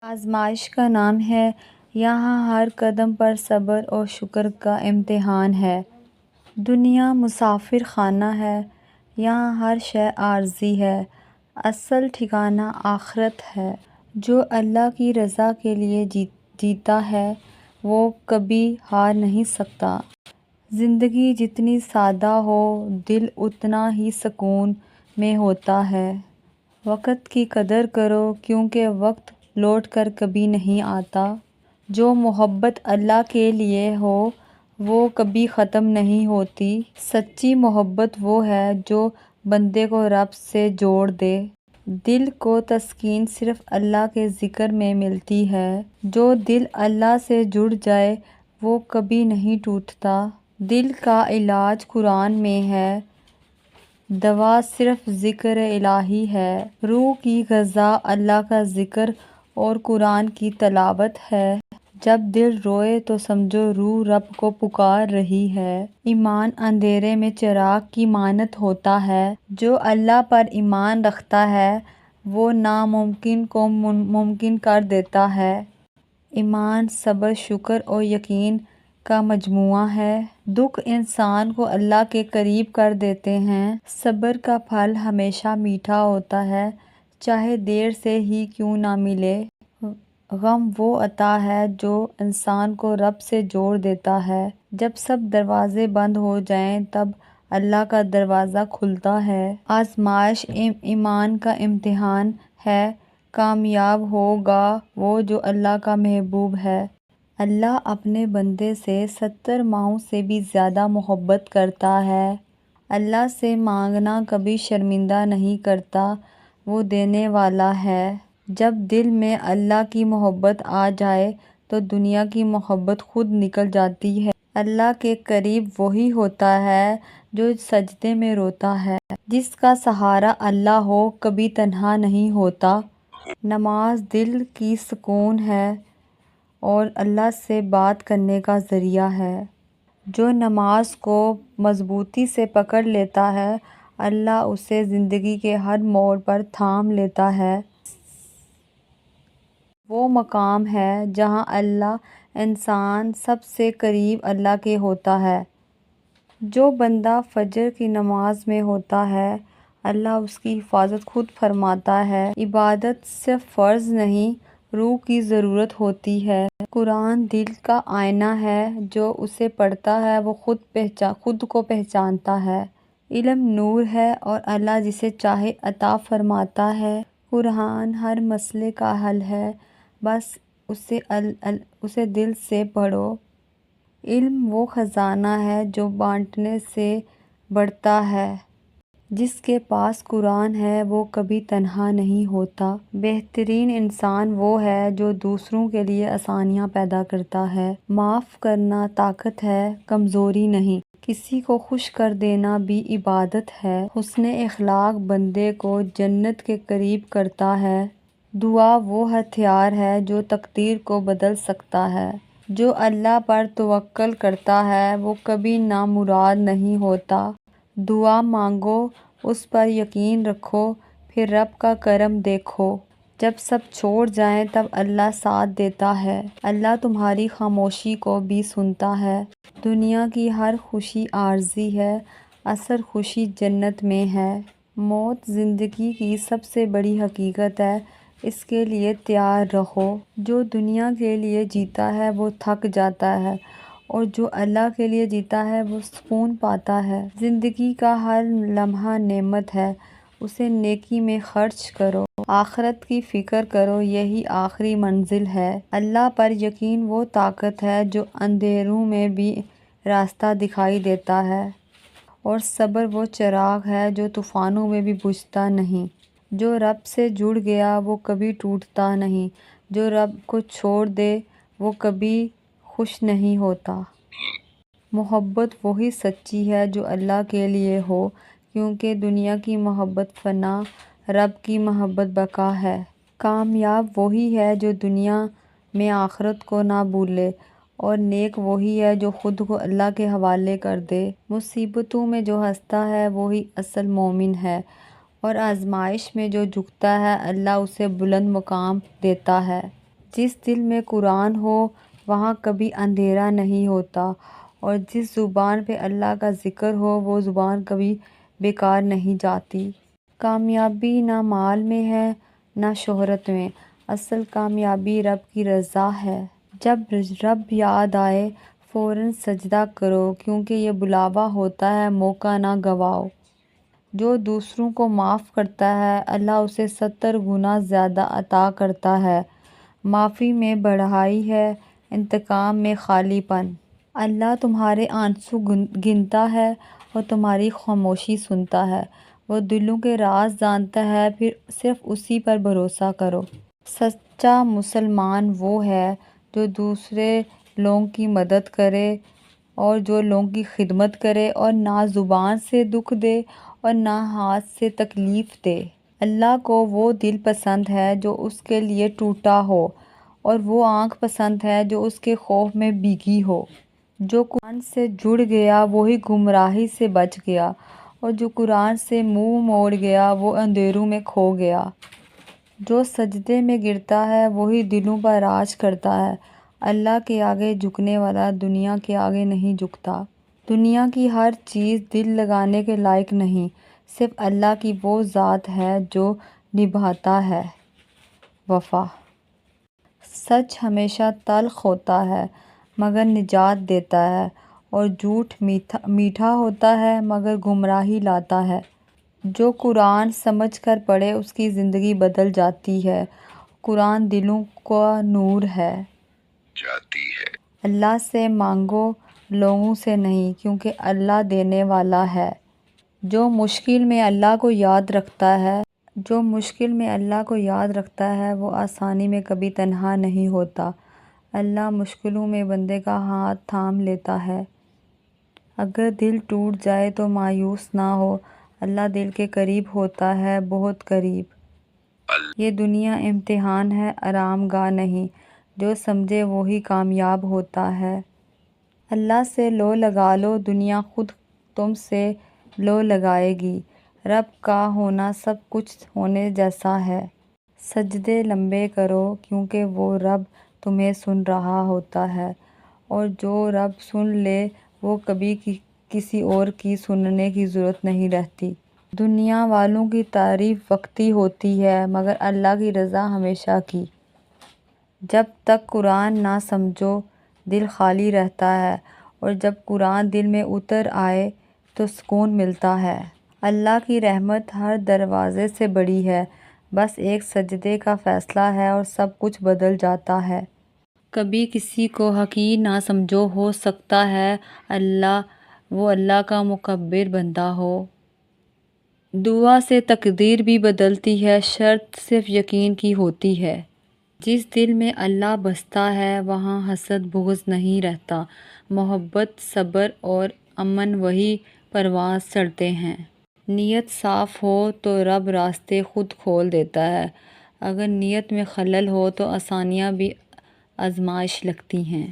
آزمائش کا نام ہے، یہاں ہر قدم پر صبر اور شکر کا امتحان ہے۔ دنیا مسافر خانہ ہے، یہاں ہر شے عارضی ہے، اصل ٹھکانہ آخرت ہے۔ جو اللہ کی رضا کے لیے جیتا ہے وہ کبھی ہار نہیں سکتا۔ زندگی جتنی سادہ ہو دل اتنا ہی سکون میں ہوتا ہے۔ وقت کی قدر کرو کیونکہ وقت لوٹ کر کبھی نہیں آتا۔ جو محبت اللہ کے لیے ہو وہ کبھی ختم نہیں ہوتی۔ سچی محبت وہ ہے جو بندے کو رب سے جوڑ دے۔ دل کو تسکین صرف اللہ کے ذکر میں ملتی ہے۔ جو دل اللہ سے جڑ جائے وہ کبھی نہیں ٹوٹتا۔ دل کا علاج قرآن میں ہے، دوا صرف ذکر الہی ہے۔ روح کی غذا اللہ کا ذکر اور قرآن کی تلاوت ہے۔ جب دل روئے تو سمجھو روح رب کو پکار رہی ہے۔ ایمان اندھیرے میں چراغ کی مانند ہوتا ہے۔ جو اللہ پر ایمان رکھتا ہے وہ ناممکن کو ممکن کر دیتا ہے۔ ایمان، صبر، شکر اور یقین کا مجموعہ ہے۔ دکھ انسان کو اللہ کے قریب کر دیتے ہیں۔ صبر کا پھل ہمیشہ میٹھا ہوتا ہے، چاہے دیر سے ہی کیوں نہ ملے۔ غم وہ عطا ہے جو انسان کو رب سے جوڑ دیتا ہے۔ جب سب دروازے بند ہو جائیں تب اللہ کا دروازہ کھلتا ہے۔ آزمائش ایمان کا امتحان ہے، کامیاب ہوگا وہ جو اللہ کا محبوب ہے۔ اللہ اپنے بندے سے 70 ماؤں سے بھی زیادہ محبت کرتا ہے۔ اللہ سے مانگنا کبھی شرمندہ نہیں کرتا، وہ دینے والا ہے۔ جب دل میں اللہ کی محبت آ جائے تو دنیا کی محبت خود نکل جاتی ہے۔ اللہ کے قریب وہی ہوتا ہے جو سجدے میں روتا ہے۔ جس کا سہارا اللہ ہو کبھی تنہا نہیں ہوتا۔ نماز دل کی سکون ہے اور اللہ سے بات کرنے کا ذریعہ ہے۔ جو نماز کو مضبوطی سے پکڑ لیتا ہے اللہ اسے زندگی کے ہر موڑ پر تھام لیتا ہے۔ وہ مقام ہے جہاں انسان سب سے قریب اللہ کے ہوتا ہے۔ جو بندہ فجر کی نماز میں ہوتا ہے اللہ اس کی حفاظت خود فرماتا ہے۔ عبادت صرف فرض نہیں، روح کی ضرورت ہوتی ہے۔ قرآن دل کا آئینہ ہے، جو اسے پڑھتا ہے وہ خود کو پہچانتا ہے۔ علم نور ہے اور اللہ جسے چاہے عطا فرماتا ہے۔ قرآن ہر مسئلے کا حل ہے، بس اسے دل سے پڑھو۔ علم وہ خزانہ ہے جو بانٹنے سے بڑھتا ہے۔ جس کے پاس قرآن ہے وہ کبھی تنہا نہیں ہوتا۔ بہترین انسان وہ ہے جو دوسروں کے لیے آسانیاں پیدا کرتا ہے۔ معاف کرنا طاقت ہے، کمزوری نہیں۔ کسی کو خوش کر دینا بھی عبادت ہے۔ حسن اخلاق بندے کو جنت کے قریب کرتا ہے۔ دعا وہ ہتھیار ہے جو تقدیر کو بدل سکتا ہے۔ جو اللہ پر توکل کرتا ہے وہ کبھی نامراد نہیں ہوتا۔ دعا مانگو، اس پر یقین رکھو، پھر رب کا کرم دیکھو۔ جب سب چھوڑ جائیں تب اللہ ساتھ دیتا ہے۔ اللہ تمہاری خاموشی کو بھی سنتا ہے۔ دنیا کی ہر خوشی عارضی ہے، اصل خوشی جنت میں ہے۔ موت زندگی کی سب سے بڑی حقیقت ہے، اس کے لیے تیار رہو۔ جو دنیا کے لیے جیتا ہے وہ تھک جاتا ہے اور جو اللہ کے لیے جیتا ہے وہ سکون پاتا ہے۔ زندگی کا ہر لمحہ نعمت ہے، اسے نیکی میں خرچ کرو۔ آخرت کی فکر کرو، یہی آخری منزل ہے۔ اللہ پر یقین وہ طاقت ہے جو اندھیروں میں بھی راستہ دکھائی دیتا ہے، اور صبر وہ چراغ ہے جو طوفانوں میں بھی بجھتا نہیں۔ جو رب سے جڑ گیا وہ کبھی ٹوٹتا نہیں، جو رب کو چھوڑ دے وہ کبھی خوش نہیں ہوتا۔ محبت وہی سچی ہے جو اللہ کے لیے ہو، کیونکہ دنیا کی محبت فنا، رب کی محبت بقا ہے۔ کامیاب وہی ہے جو دنیا میں آخرت کو نہ بھولے، اور نیک وہی ہے جو خود کو اللہ کے حوالے کر دے۔ مصیبتوں میں جو ہنستا ہے وہی اصل مومن ہے، اور آزمائش میں جو جھکتا ہے اللہ اسے بلند مقام دیتا ہے۔ جس دل میں قرآن ہو وہاں کبھی اندھیرا نہیں ہوتا، اور جس زبان پہ اللہ کا ذکر ہو وہ زبان کبھی بیکار نہیں جاتی۔ کامیابی نہ مال میں ہے نہ شہرت میں، اصل کامیابی رب کی رضا ہے۔ جب رب یاد آئے فوراً سجدہ کرو، کیونکہ یہ بلاوا ہوتا ہے، موقع نہ گنواؤ۔ جو دوسروں کو معاف کرتا ہے اللہ اسے 70 گنا زیادہ عطا کرتا ہے۔ معافی میں بڑائی ہے، انتقام میں خالی پن۔ اللہ تمہارے آنسو گنتا ہے اور تمہاری خاموشی سنتا ہے۔ وہ دلوں کے راز جانتا ہے، پھر صرف اسی پر بھروسہ کرو۔ سچا مسلمان وہ ہے جو دوسرے لوگوں کی مدد کرے اور جو لوگوں کی خدمت کرے، اور نہ زبان سے دکھ دے اور نہ ہاتھ سے تکلیف دے۔ اللہ کو وہ دل پسند ہے جو اس کے لیے ٹوٹا ہو، اور وہ آنکھ پسند ہے جو اس کے خوف میں بھیگی ہو۔ جو قرآن سے جڑ گیا وہی گمراہی سے بچ گیا، اور جو قرآن سے منہ موڑ گیا وہ اندھیروں میں کھو گیا۔ جو سجدے میں گرتا ہے وہی دلوں پر راج کرتا ہے۔ اللہ کے آگے جھکنے والا دنیا کے آگے نہیں جھکتا۔ دنیا کی ہر چیز دل لگانے کے لائق نہیں، صرف اللہ کی وہ ذات ہے جو نبھاتا ہے۔ وفا۔ سچ ہمیشہ تلخ ہوتا ہے مگر نجات دیتا ہے، اور جھوٹ میٹھا ہوتا ہے مگر گمراہی لاتا ہے۔ جو قرآن سمجھ کر پڑھے اس کی زندگی بدل جاتی ہے۔ قرآن دلوں کا نور ہے۔ اللہ سے مانگو، لوگوں سے نہیں، کیونکہ اللہ دینے والا ہے۔ جو مشکل میں اللہ کو یاد رکھتا ہے وہ آسانی میں کبھی تنہا نہیں ہوتا۔ اللہ مشکلوں میں بندے کا ہاتھ تھام لیتا ہے۔ اگر دل ٹوٹ جائے تو مایوس نہ ہو، اللہ دل کے قریب ہوتا ہے، بہت قریب۔ یہ دنیا امتحان ہے، آرام گاہ نہیں، جو سمجھے وہی کامیاب ہوتا ہے۔ اللہ سے لو لگا لو، دنیا خود تم سے لو لگائے گی۔ رب کا ہونا سب کچھ ہونے جیسا ہے۔ سجدے لمبے کرو، کیونکہ وہ رب تمہیں سن رہا ہوتا ہے، اور جو رب سن لے وہ کبھی کسی اور کی سننے کی ضرورت نہیں رہتی۔ دنیا والوں کی تعریف وقتی ہوتی ہے مگر اللہ کی رضا ہمیشہ کی۔ جب تک قرآن نہ سمجھو دل خالی رہتا ہے، اور جب قرآن دل میں اتر آئے تو سکون ملتا ہے۔ اللہ کی رحمت ہر دروازے سے بڑی ہے، بس ایک سجدے کا فیصلہ ہے اور سب کچھ بدل جاتا ہے۔ کبھی کسی کو حقیر نہ سمجھو، ہو سکتا ہے وہ اللہ کا مکبر بندہ ہو۔ دعا سے تقدیر بھی بدلتی ہے، شرط صرف یقین کی ہوتی ہے۔ جس دل میں اللہ بستا ہے وہاں حسد بغض نہیں رہتا، محبت صبر اور امن وہی پرواز چڑھتے ہیں۔ نیت صاف ہو تو رب راستے خود کھول دیتا ہے، اگر نیت میں خلل ہو تو آسانیاں بھی آزمائش لگتی ہیں۔